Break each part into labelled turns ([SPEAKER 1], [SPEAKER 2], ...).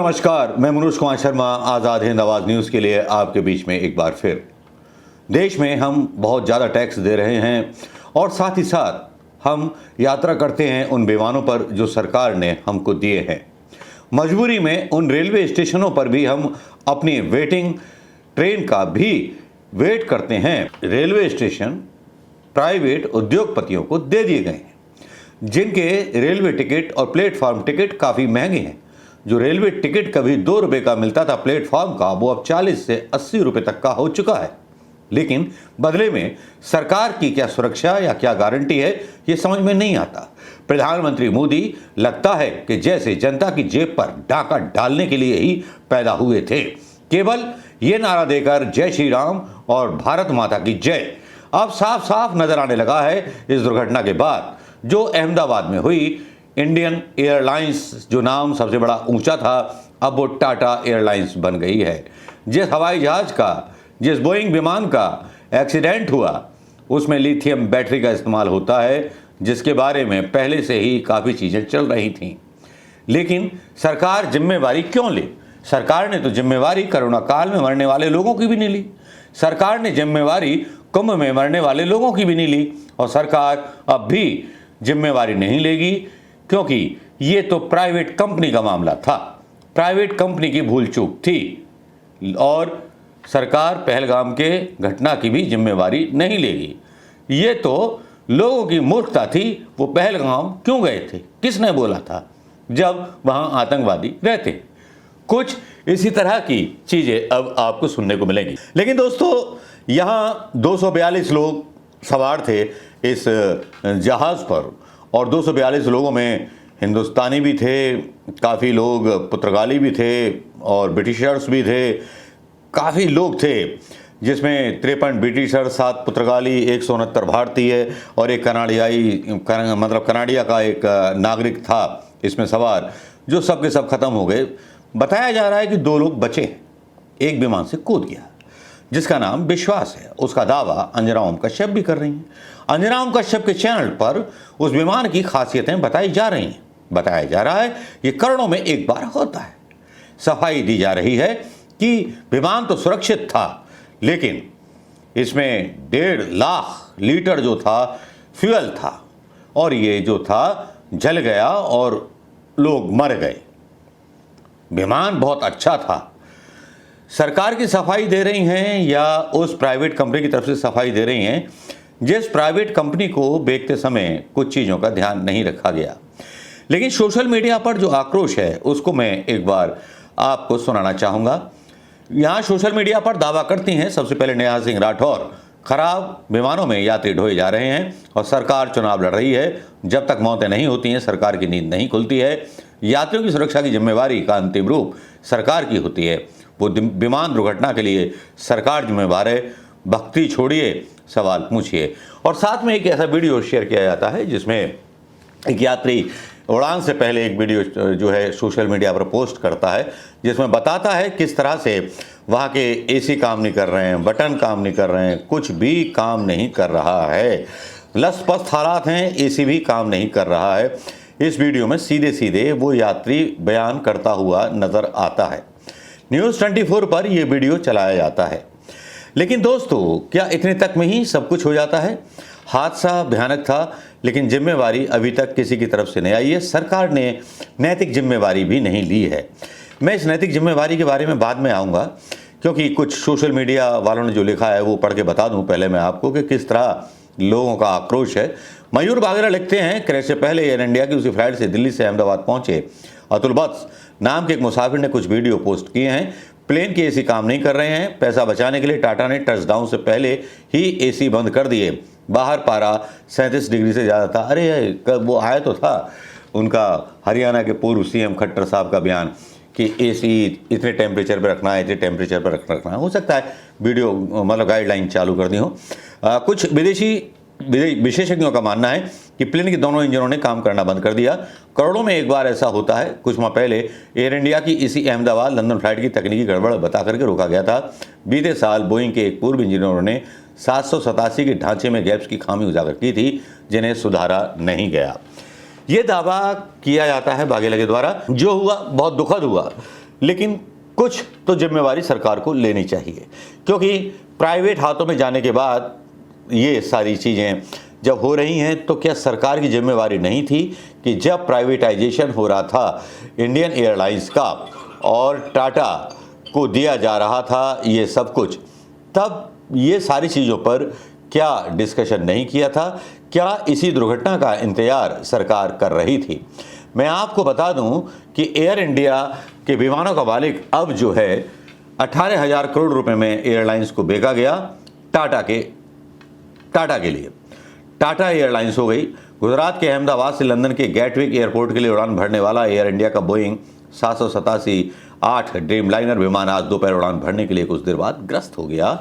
[SPEAKER 1] नमस्कार, मैं मनोज कुमार शर्मा आज़ाद हिंद आवाज़ न्यूज़ के लिए आपके बीच में एक बार फिर। देश में हम बहुत ज़्यादा टैक्स दे रहे हैं और साथ ही साथ हम यात्रा करते हैं उन विमानों पर जो सरकार ने हमको दिए हैं। मजबूरी में उन रेलवे स्टेशनों पर भी हम अपनी वेटिंग ट्रेन का भी वेट करते हैं। रेलवे स्टेशन प्राइवेट उद्योगपतियों को दे दिए गए हैं, जिनके रेलवे टिकट और प्लेटफॉर्म टिकट काफ़ी महंगे हैं। जो रेलवे टिकट कभी 2 रुपये का मिलता था प्लेटफॉर्म का, वो अब 40 से 80 रुपये तक का हो चुका है। लेकिन बदले में सरकार की क्या सुरक्षा या क्या गारंटी है, ये समझ में नहीं आता। प्रधानमंत्री मोदी लगता है कि जैसे जनता की जेब पर डाका डालने के लिए ही पैदा हुए थे। केवल ये नारा देकर जय श्री राम और भारत माता की जय अब साफ साफ नजर आने लगा है। इस दुर्घटना के बाद जो अहमदाबाद में हुई, इंडियन एयरलाइंस जो नाम सबसे बड़ा ऊंचा था, अब वो टाटा एयरलाइंस बन गई है। जिस हवाई जहाज का, जिस बोइंग विमान का एक्सीडेंट हुआ, उसमें लिथियम बैटरी का इस्तेमाल होता है, जिसके बारे में पहले से ही काफ़ी चीज़ें चल रही थीं। लेकिन सरकार जिम्मेवारी क्यों ले? सरकार ने तो जिम्मेवारी कोरोना काल में मरने वाले लोगों की भी नहीं ली। सरकार ने जिम्मेवारी कुंभ में मरने वाले लोगों की भी नहीं ली, और सरकार अब भी जिम्मेवारी नहीं लेगी, क्योंकि ये तो प्राइवेट कंपनी का मामला था। प्राइवेट कंपनी की भूल चूक थी और सरकार पहलगाम के घटना की भी जिम्मेवारी नहीं लेगी। ये तो लोगों की मूर्खता थी। वो पहलगाम क्यों गए थे? किसने बोला था जब वहाँ आतंकवादी रहते? कुछ इसी तरह की चीज़ें अब आपको सुनने को मिलेंगी। लेकिन दोस्तों, यहाँ 242 लोग सवार थे इस जहाज़ पर, और 242 लोगों में हिंदुस्तानी भी थे, काफ़ी लोग पुर्तगाली भी थे और ब्रिटिशर्स भी थे। काफ़ी लोग थे, जिसमें 53 ब्रिटिशर्स, 7 पुर्तगाली, 169 भारतीय और एक कनाडिया का एक नागरिक था इसमें सवार, जो सब के सब खत्म हो गए। बताया जा रहा है कि 2 लोग बचे, एक विमान से कूद गया, जिसका नाम विश्वास है। उसका दावा अंजना ओम कश्यप भी कर रही हैं। अंजना ओम कश्यप के चैनल पर उस विमान की खासियतें बताई जा रही हैं। बताया जा रहा है ये करोड़ों में एक बार होता है। सफाई दी जा रही है कि विमान तो सुरक्षित था, लेकिन इसमें 1.5 लाख लीटर जो था फ्यूल था, और ये जो था जल गया और लोग मर गए। विमान बहुत अच्छा था। सरकार की सफाई दे रही हैं या उस प्राइवेट कंपनी की तरफ से सफाई दे रही हैं, जिस प्राइवेट कंपनी को बेचते समय कुछ चीज़ों का ध्यान नहीं रखा गया। लेकिन सोशल मीडिया पर जो आक्रोश है, उसको मैं एक बार आपको सुनाना चाहूँगा। यहाँ सोशल मीडिया पर दावा करती हैं सबसे पहले नेहा सिंह राठौर, खराब विमानों में यात्री ढोए जा रहे हैं और सरकार चुनाव लड़ रही है। जब तक मौतें नहीं होती हैं, सरकार की नींद नहीं खुलती है। यात्रियों की सुरक्षा की जिम्मेवारी का अंतिम रूप सरकार की होती है। वो विमान दुर्घटना के लिए सरकार जिम्मेवार है। भक्ति छोड़िए, सवाल पूछिए। और साथ में एक ऐसा वीडियो शेयर किया जाता है जिसमें एक यात्री उड़ान से पहले एक वीडियो जो है सोशल मीडिया पर पोस्ट करता है, जिसमें बताता है किस तरह से वहाँ के एसी काम नहीं कर रहे हैं, बटन काम नहीं कर रहे हैं, कुछ भी काम नहीं कर रहा है। लसपस हालात हैं, एसी भी काम नहीं कर रहा है। इस वीडियो में सीधे सीधे वो यात्री बयान करता हुआ नज़र आता है। न्यूज़ 24 पर यह वीडियो चलाया जाता है। लेकिन दोस्तों, क्या इतने तक में ही सब कुछ हो जाता है? हादसा भयानक था, लेकिन जिम्मेवारी अभी तक किसी की तरफ से नहीं आई है। सरकार ने नैतिक जिम्मेवारी भी नहीं ली है। मैं इस नैतिक जिम्मेवारी के बारे में बाद में आऊँगा, क्योंकि कुछ सोशल मीडिया वालों ने जो लिखा है वो पढ़ के बता दूँ पहले मैं आपको कि किस तरह लोगों का आक्रोश है। मयूर बागरा लिखते हैं, क्रैश से पहले एयर इंडिया की उसी फ्लाइट से दिल्ली से अहमदाबाद पहुंचे अतुल बत्स नाम के एक मुसाफिर ने कुछ वीडियो पोस्ट किए हैं। प्लेन के एसी काम नहीं कर रहे हैं। पैसा बचाने के लिए टाटा ने टचडाउन से पहले ही एसी बंद कर दिए। बाहर पारा 37 डिग्री से ज़्यादा था। अरे वो आया तो था उनका हरियाणा के पूर्व सीएम खट्टर साहब का बयान कि एसी इतने टेम्परेचर पर रखना है, इतने टेम्परेचर पर रखना है। हो सकता है वीडियो मतलब गाइडलाइन चालू कर दी हो। कुछ विदेशी विशेषज्ञों का मानना है कि प्लेन के दोनों इंजनों ने काम करना बंद कर दिया। करोड़ों में एक बार ऐसा होता है। कुछ माह पहले एयर इंडिया की इसी अहमदाबाद लंदन फ्लाइट की तकनीकी गड़बड़ बता करके रोका गया था। बीते साल बोइंग के एक पूर्व इंजीनियरों ने 787 के ढांचे में गैप्स की खामी उजागर की थी, जिन्हें सुधारा नहीं गया। ये दावा किया जाता है बाघेला के द्वारा। जो हुआ बहुत दुखद हुआ। लेकिन कुछ तो जिम्मेवारी सरकार को लेनी चाहिए, क्योंकि प्राइवेट हाथों में जाने के बाद ये सारी चीज़ें जब हो रही हैं तो क्या सरकार की जिम्मेवारी नहीं थी कि जब प्राइवेटाइजेशन हो रहा था इंडियन एयरलाइंस का और टाटा को दिया जा रहा था ये सब कुछ, तब ये सारी चीज़ों पर क्या डिस्कशन नहीं किया था? क्या इसी दुर्घटना का इंतजार सरकार कर रही थी? मैं आपको बता दूं कि एयर इंडिया के विमानों का मालिक अब जो है 18,000 करोड़ रुपए में एयरलाइंस को बेचा गया टाटा के लिए। टाटा एयरलाइंस हो गई। गुजरात के अहमदाबाद से लंदन के गेटविक एयरपोर्ट के लिए उड़ान भरने वाला एयर इंडिया का बोइंग 787-8 ड्रीमलाइनर विमान आज दोपहर उड़ान भरने के लिए कुछ देर बाद ग्रस्त हो गया।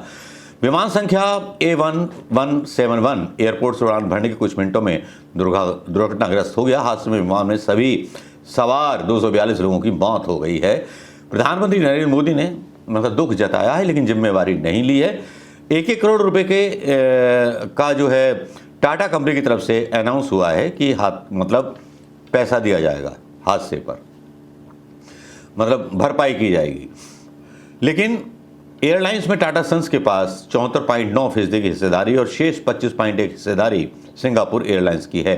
[SPEAKER 1] विमान संख्या A1171 एयरपोर्ट से उड़ान भरने के कुछ मिनटों में दुर्घटनाग्रस्त हो गया। हादसे में विमान में सभी सवार 242 लोगों की मौत हो गई है। प्रधानमंत्री नरेंद्र मोदी ने दुख जताया है, लेकिन जिम्मेवारी नहीं ली है। 1-1 करोड़ रुपए का जो है टाटा कंपनी की तरफ से अनाउंस हुआ है कि पैसा दिया जाएगा हादसे पर, भरपाई की जाएगी। लेकिन एयरलाइंस में टाटा सन्स के पास 74.9% की हिस्सेदारी और शेष 25.1 हिस्सेदारी सिंगापुर एयरलाइंस की है।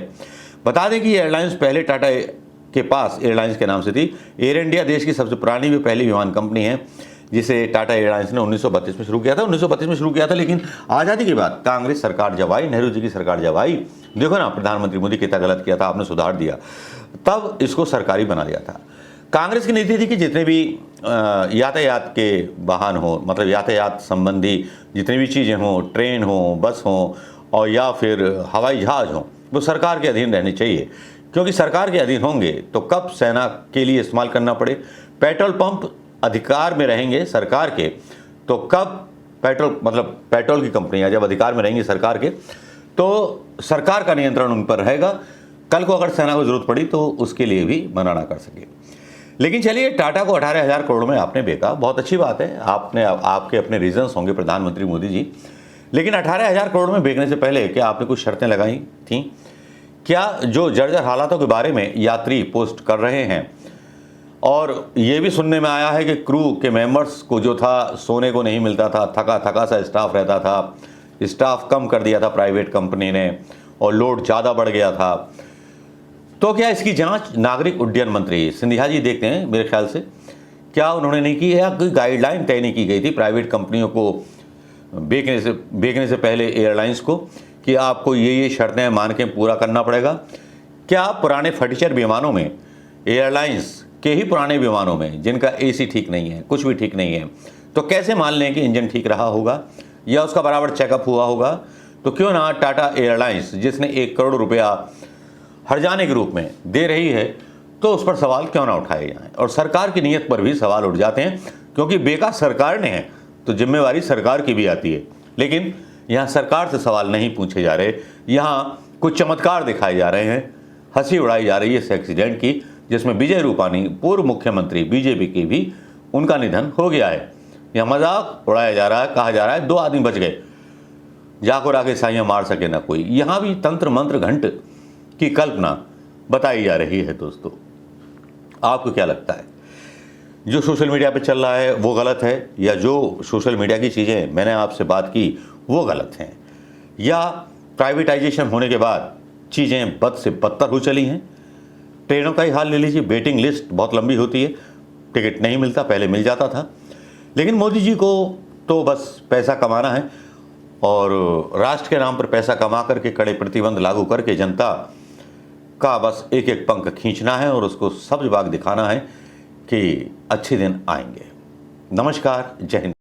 [SPEAKER 1] बता दें कि एयरलाइंस पहले टाटा के पास एयरलाइंस के नाम से थी। एयर इंडिया देश की सबसे पुरानी भी पहली विमान कंपनी है, जिसे टाटा एयरलाइंस ने 1932 में शुरू किया था। 1932 में शुरू किया था, लेकिन आज़ादी के बाद कांग्रेस सरकार जब आई, नेहरू जी की सरकार जब आई, देखो ना प्रधानमंत्री मोदी कितना गलत किया था, आपने सुधार दिया, तब इसको सरकारी बना लिया था। कांग्रेस की नीति थी कि जितने भी यातायात के वाहन हो, यातायात संबंधी जितनी भी चीज़ें हों, ट्रेन हो, बस हो और या फिर हवाई जहाज़ हों, वो सरकार के अधीन रहने चाहिए, क्योंकि सरकार के अधीन होंगे तो कब सेना के लिए इस्तेमाल करना पड़े। पेट्रोल पंप अधिकार में रहेंगे सरकार के, तो कब पेट्रोल की कंपनियां जब अधिकार में रहेंगी सरकार के, तो सरकार का नियंत्रण उन पर रहेगा। कल को अगर सेना को जरूरत पड़ी तो उसके लिए भी मना ना कर सके। लेकिन चलिए, टाटा को 18,000 करोड़ में आपने बेचा, बहुत अच्छी बात है। आपके अपने रीजंस होंगे प्रधानमंत्री मोदी जी, लेकिन 18,000 करोड़ में बेचने से पहले क्या आपने कुछ शर्तें लगाई थी? क्या जो जर्जर हालातों के बारे में यात्री पोस्ट कर रहे हैं, और ये भी सुनने में आया है कि क्रू के मेंबर्स को जो था सोने को नहीं मिलता था, थका सा स्टाफ रहता था, स्टाफ कम कर दिया था प्राइवेट कंपनी ने और लोड ज़्यादा बढ़ गया था, तो क्या इसकी जांच नागरिक उड्डयन मंत्री सिंधिया जी देखते हैं? मेरे ख्याल से क्या उन्होंने नहीं की है? कोई गाइडलाइन तय नहीं की गई थी प्राइवेट कंपनियों को बेचने से पहले एयरलाइंस को कि आपको ये शर्तें मान के पूरा करना पड़ेगा? क्या पुराने फटीचर विमानों में, एयरलाइंस के ही पुराने विमानों में जिनका एसी ठीक नहीं है, कुछ भी ठीक नहीं है, तो कैसे मान लें कि इंजन ठीक रहा होगा या उसका बराबर चेकअप हुआ होगा? तो क्यों ना टाटा एयरलाइंस, जिसने 1 करोड़ रुपया हर्जाने के रूप में दे रही है, तो उस पर सवाल क्यों ना उठाए जाएं? और सरकार की नीयत पर भी सवाल उठ जाते हैं, क्योंकि बेका सरकार ने है तो जिम्मेवारी सरकार की भी आती है। लेकिन यहाँ सरकार से सवाल नहीं पूछे जा रहे, यहाँ कुछ चमत्कार दिखाए जा रहे हैं, हंसी उड़ाई जा रही है इस एक्सीडेंट की, जिसमें विजय रूपानी, पूर्व मुख्यमंत्री बीजेपी की भी, उनका निधन हो गया है। यह मजाक उड़ाया जा रहा है, कहा जा रहा है 2 आदमी बच गए, जाको राके साइयां मार सके ना कोई। यहाँ भी तंत्र मंत्र घंट की कल्पना बताई जा रही है। दोस्तों, आपको क्या लगता है, जो सोशल मीडिया पे चल रहा है वो गलत है, या जो सोशल मीडिया की चीज़ें मैंने आपसे बात की वो गलत हैं, या प्राइवेटाइजेशन होने के बाद चीज़ें बद से बदतर हो चली हैं? ट्रेनों का ही हाल ले लीजिए, वेटिंग लिस्ट बहुत लंबी होती है, टिकट नहीं मिलता, पहले मिल जाता था। लेकिन मोदी जी को तो बस पैसा कमाना है, और राष्ट्र के नाम पर पैसा कमा करके कड़े प्रतिबंध लागू करके जनता का बस एक एक पंख खींचना है और उसको सब्ज बाग दिखाना है कि अच्छे दिन आएंगे। नमस्कार, जय हिंद।